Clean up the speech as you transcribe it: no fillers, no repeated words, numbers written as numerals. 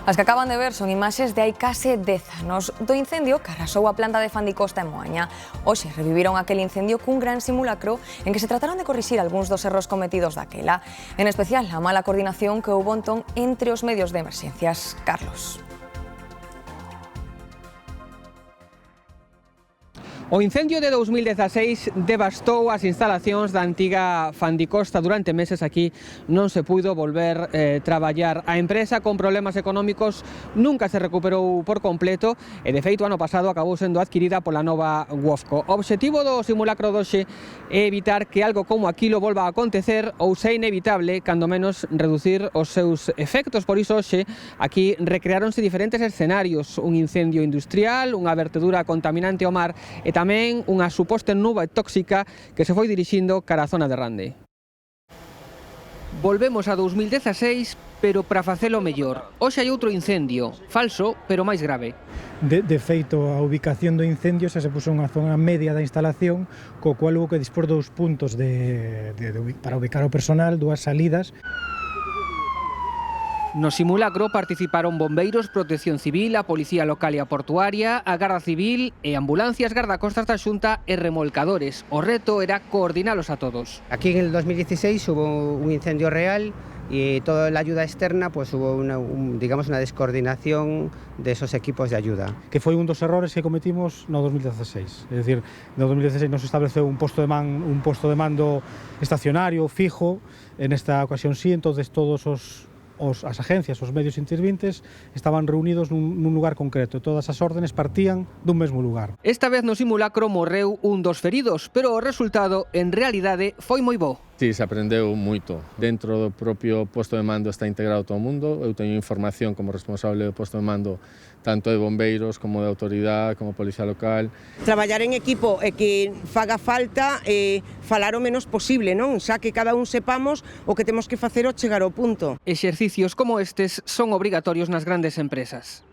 As que acaban de ver son imaxes de hai case 10 anos do incendio que arrasou a planta de Fandicosta en Moaña. Hoxe reviviron aquel incendio cun gran simulacro en que se trataron de corrixir algúns dos erros cometidos daquela, en especial a mala coordinación que houbo entón entre os medios de emerxencias. Carlos. O incendio de 2016 devastou as instalacións da antiga Fandicosta. Durante meses aquí non se puido volver traballar. A empresa, con problemas económicos, nunca se recuperou por completo e, de feito, ano pasado acabou sendo adquirida pola nova Wofco. O obxectivo do simulacro doxe é evitar que algo como aquilo volva a acontecer ou, se inevitable, cando menos reducir os seus efectos. Por iso, hoxe, aquí recreáronse diferentes escenarios. Un incendio industrial, unha vertedura contaminante ao mar e tamén unha suposta nube tóxica que se foi dirixindo cara á zona de Rande. Volvemos a 2016, pero para facelo mellor. Hoxe hai outro incendio, falso, pero máis grave. De feito, a ubicación do incendio xa se puso unha zona media da instalación, co cual hubo que dispor dous puntos para ubicar o personal, dúas salidas. No simulacro participaron bombeiros, Protección Civil, a Policía Local e a Portuaria, a Garda Civil e ambulancias, gardacostas da Xunta e remolcadores. O reto era coordinalos a todos. Aquí en el 2016 hubo un incendio real y toda la ayuda externa, pues hubo una descoordinación de esos equipos de ayuda. Que foi un dos errores que cometimos no 2016. É dicir, no 2016 non se estableceu un posto de mando estacionario, fijo. En esta ocasión sí, entonces todos as agencias, os medios intervintes estaban reunidos nun lugar concreto. Todas as órdenes partían dun mesmo lugar. Esta vez no simulacro morreu un dos feridos, pero o resultado en realidade foi moi bo. Sí, se aprendeu moito. Dentro do propio posto de mando está integrado todo o mundo. Eu teño información como responsable do posto de mando tanto de bombeiros como de autoridade, como policía local. Traballar en equipo e que faga falta falar o menos posible, non? Xa que cada un sepamos o que temos que facer ao chegar ao punto. Exercicios como estes son obrigatorios nas grandes empresas.